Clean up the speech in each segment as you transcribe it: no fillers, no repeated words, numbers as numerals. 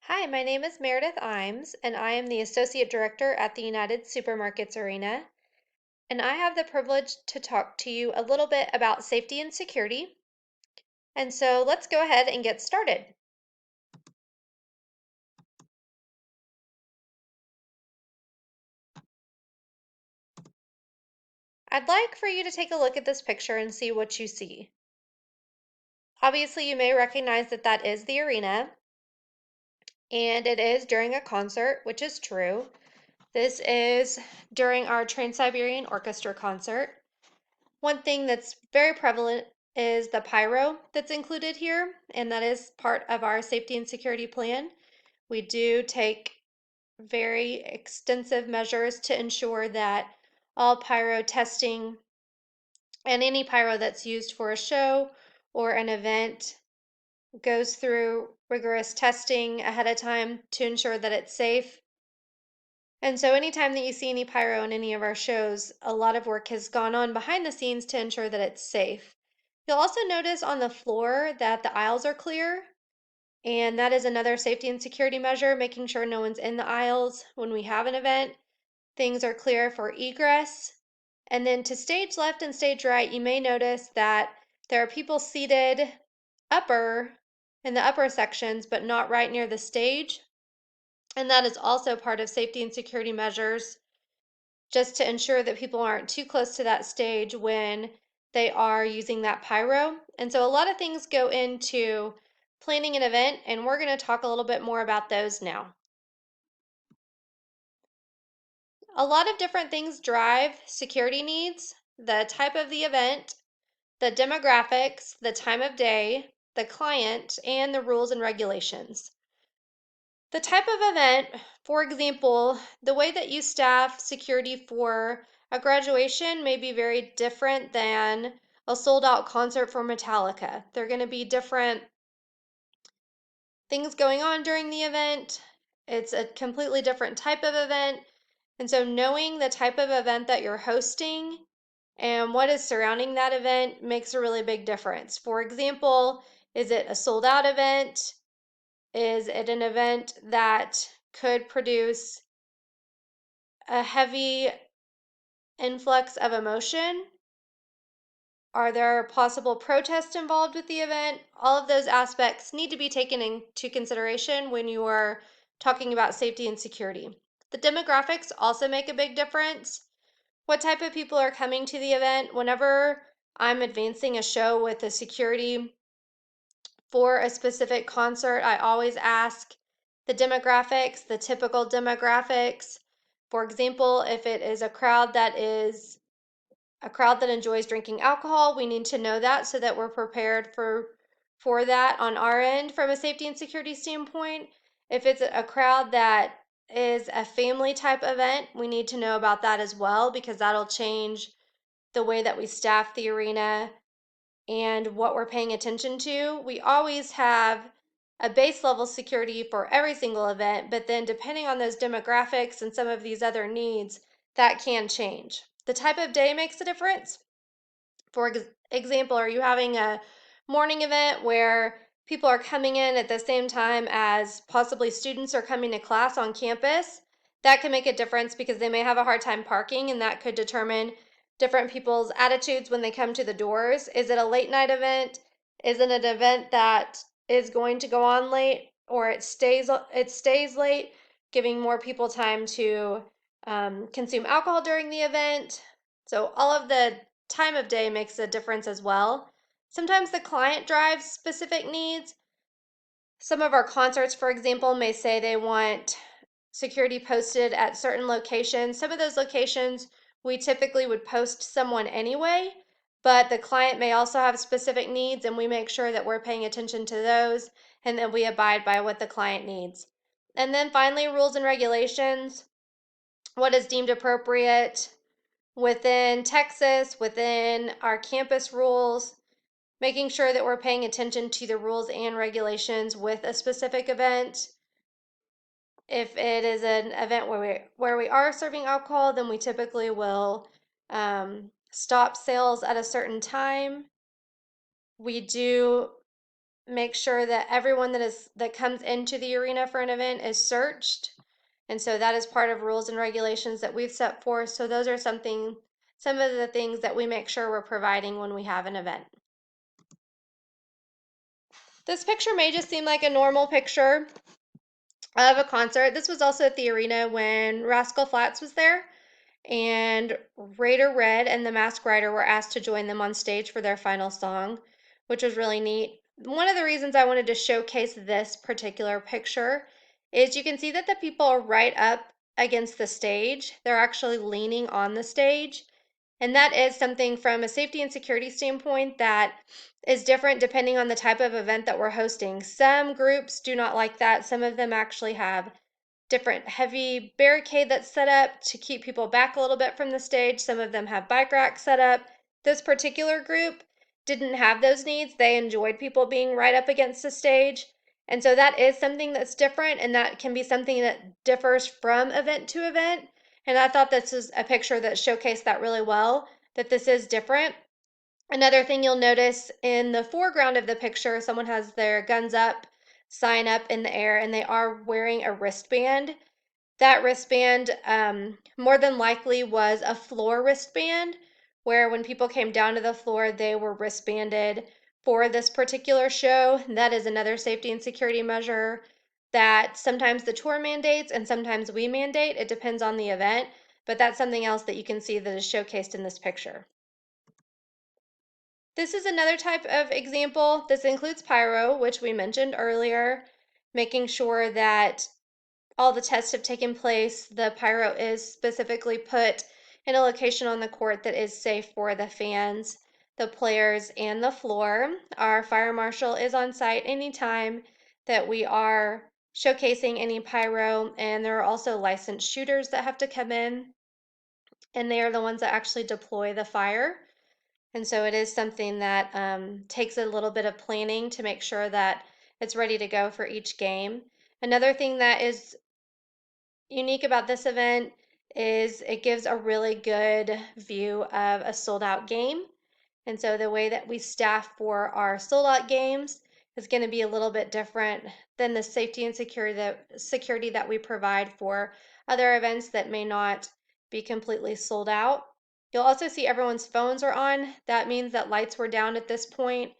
Hi, my name is Meredith Imes, and I am the Associate Director at the United Supermarkets Arena. And I have the privilege to talk to you a little bit about safety and security. And so let's go ahead and get started. I'd like for you to take a look at this picture and see what you see. Obviously, you may recognize that that is the arena, and it is during a concert, which is true. This is during our Trans-Siberian Orchestra concert. One thing that's very prevalent is the pyro that's included here, and that is part of our safety and security plan. We do take very extensive measures to ensure that all pyro testing and any pyro that's used for a show or an event goes through rigorous testing ahead of time to ensure that it's safe. And so anytime that you see any pyro in any of our shows, a lot of work has gone on behind the scenes to ensure that it's safe. You'll also notice on the floor that the aisles are clear, and that is another safety and security measure, making sure no one's in the aisles when we have an event. Things are clear for egress. And then to stage left and stage right, you may notice that there are people seated upper in the upper sections, but not right near the stage. And that is also part of safety and security measures, just to ensure that people aren't too close to that stage when they are using that pyro. And so a lot of things go into planning an event, and we're going to talk a little bit more about those now. A lot of different things drive security needs: the type of the event, the demographics, the time of day, the client, and the rules and regulations. The type of event, for example, the way that you staff security for a graduation may be very different than a sold out concert for Metallica. There are going to be different things going on during the event. It's a completely different type of event. And so, knowing the type of event that you're hosting and what is surrounding that event makes a really big difference. For example, is it a sold out event? Is it an event that could produce a heavy influx of emotion? Are there possible protests involved with the event? All of those aspects need to be taken into consideration when you are talking about safety and security. The demographics also make a big difference. What type of people are coming to the event? Whenever I'm advancing a show with the security for a specific concert, I always ask the demographics, the typical demographics. For example, if it is a crowd that enjoys drinking alcohol, we need to know that so that we're prepared for that on our end from a safety and security standpoint. If it's a crowd that is a family type event, we need to know about that as well, because that'll change the way that we staff the arena and what we're paying attention to. We always have a base level security for every single event, but then depending on those demographics and some of these other needs, that can change. The type of day makes a difference. For example, are you having a morning event where people are coming in at the same time as possibly students are coming to class on campus? That can make a difference because they may have a hard time parking, and that could determine different people's attitudes when they come to the doors. Is it a late night event? Is it an event that is going to go on late, or it stays late, giving more people time to consume alcohol during the event? So all of the time of day makes a difference as well. Sometimes the client drives specific needs. Some of our concerts, for example, may say they want security posted at certain locations. Some of those locations we typically would post someone anyway, but the client may also have specific needs, and we make sure that we're paying attention to those and that we abide by what the client needs. And then finally, rules and regulations. What is deemed appropriate within Texas, within our campus rules, making sure that we're paying attention to the rules and regulations with a specific event. If it is an event where we are serving alcohol, then we typically will stop sales at a certain time. We do make sure that everyone that comes into the arena for an event is searched. And so that is part of rules and regulations that we've set forth. So those are some of the things that we make sure we're providing when we have an event. This picture may just seem like a normal picture of a concert. This was also at the arena when Rascal Flatts was there, and Raider Red and the Masked Rider were asked to join them on stage for their final song, which was really neat. One of the reasons I wanted to showcase this particular picture is you can see that the people are right up against the stage. They're actually leaning on the stage. And that is something from a safety and security standpoint that is different depending on the type of event that we're hosting. Some groups do not like that. Some of them actually have different heavy barricade that's set up to keep people back a little bit from the stage. Some of them have bike racks set up. This particular group didn't have those needs. They enjoyed people being right up against the stage. And so that is something that's different, and that can be something that differs from event to event. And I thought this is a picture that showcased that really well, that this is different. Another thing you'll notice in the foreground of the picture, someone has their guns up, sign up in the air, and they are wearing a wristband. That wristband more than likely was a floor wristband, where when people came down to the floor, they were wristbanded for this particular show. That is another safety and security measure that sometimes the tour mandates and sometimes we mandate. It depends on the event, but that's something else that you can see that is showcased in this picture. This is another type of example. This includes pyro, which we mentioned earlier, making sure that all the tests have taken place. The pyro is specifically put in a location on the court that is safe for the fans, the players, and the floor. Our fire marshal is on site anytime that we are showcasing any pyro, and there are also licensed shooters that have to come in, and they are the ones that actually deploy the fire. And so it is something that takes a little bit of planning to make sure that it's ready to go for each game. Another thing that is unique about this event is it gives a really good view of a sold out game. And so the way that we staff for our sold out games is going to be a little bit different than the safety and security that we provide for other events that may not be completely sold out. You'll also see everyone's phones are on. That means that lights were down at this point.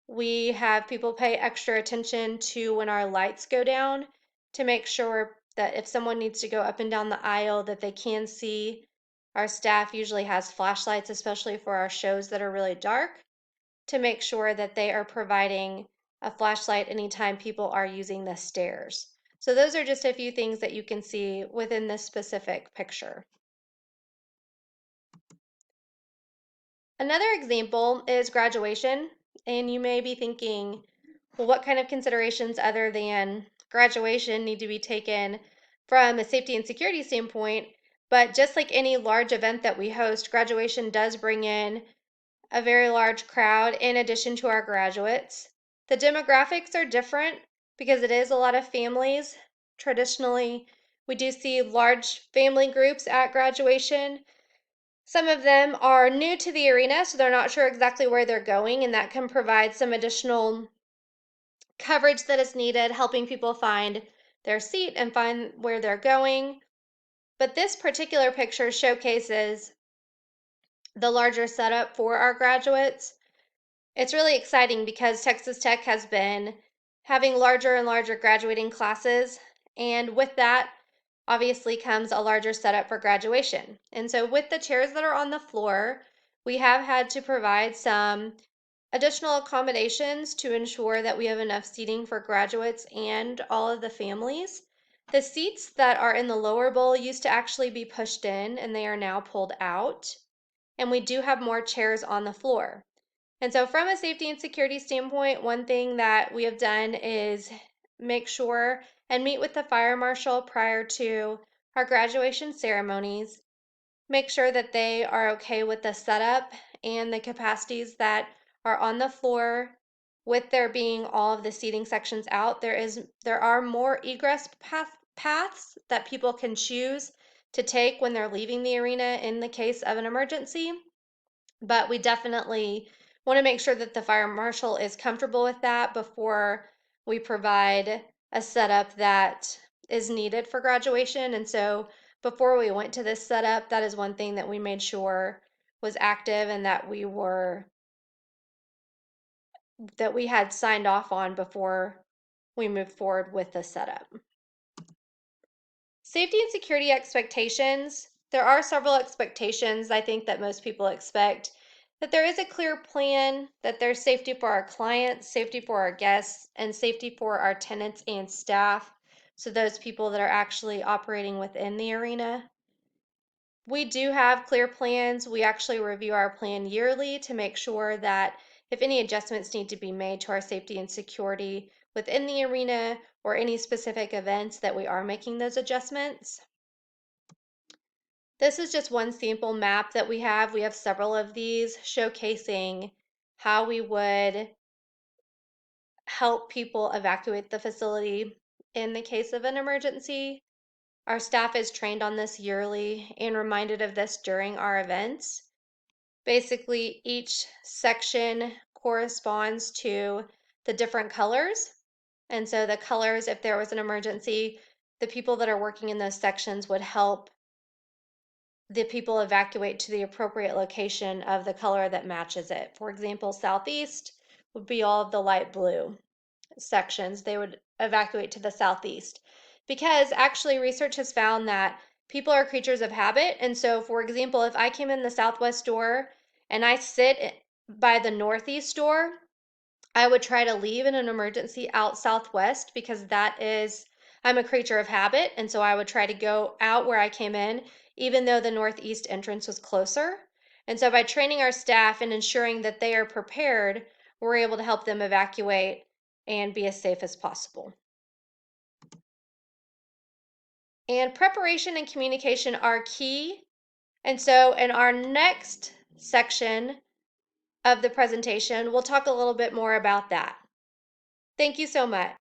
We have people pay extra attention to when our lights go down to make sure that if someone needs to go up and down the aisle that they can see. Our staff usually has flashlights, especially for our shows that are really dark, to make sure that they are providing a flashlight anytime people are using the stairs. So those are just a few things that you can see within this specific picture. Another example is graduation, and you may be thinking, well, what kind of considerations other than graduation need to be taken from a safety and security standpoint? But just like any large event that we host, graduation does bring in a very large crowd in addition to our graduates. The demographics are different because it is a lot of families. Traditionally, we do see large family groups at graduation. Some of them are new to the arena, so they're not sure exactly where they're going, and that can provide some additional coverage that is needed, helping people find their seat and find where they're going. But this particular picture showcases the larger setup for our graduates. It's really exciting because Texas Tech has been having larger and larger graduating classes, and with that, obviously comes a larger setup for graduation. And so with the chairs that are on the floor, we have had to provide some additional accommodations to ensure that we have enough seating for graduates and all of the families. The seats that are in the lower bowl used to actually be pushed in, and they are now pulled out. And we do have more chairs on the floor. And so from a safety and security standpoint, one thing that we have done is make sure and meet with the fire marshal prior to our graduation ceremonies, make sure that they are okay with the setup and the capacities that are on the floor. With there being all of the seating sections out, there are more egress paths that people can choose to take when they're leaving the arena in the case of an emergency. But we definitely want to make sure that the fire marshal is comfortable with that before we provide a setup that is needed for graduation. And so before we went to this setup, that is one thing that we made sure was active and that we had signed off on before we moved forward with the setup. Safety and security expectations. There are several expectations I think that most people expect. That there is a clear plan, that there's safety for our clients, safety for our guests, and safety for our tenants and staff. So those people that are actually operating within the arena. We do have clear plans. We actually review our plan yearly to make sure that if any adjustments need to be made to our safety and security within the arena or any specific events, that we are making those adjustments. This is just one sample map that we have. We have several of these showcasing how we would help people evacuate the facility in the case of an emergency. Our staff is trained on this yearly and reminded of this during our events. Basically, each section corresponds to the different colors. And so the colors, if there was an emergency, the people that are working in those sections would help the people evacuate to the appropriate location of the color that matches it. For example, southeast would be all of the light blue sections. They would evacuate to the southeast because actually research has found that people are creatures of habit. And so, for example, if I came in the southwest door and I sit by the northeast door, I would try to leave in an emergency out southwest because I'm a creature of habit. And so I would try to go out where I came in, even though the northeast entrance was closer. And so by training our staff and ensuring that they are prepared, we're able to help them evacuate and be as safe as possible. And preparation and communication are key. And so in our next section of the presentation, we'll talk a little bit more about that. Thank you so much.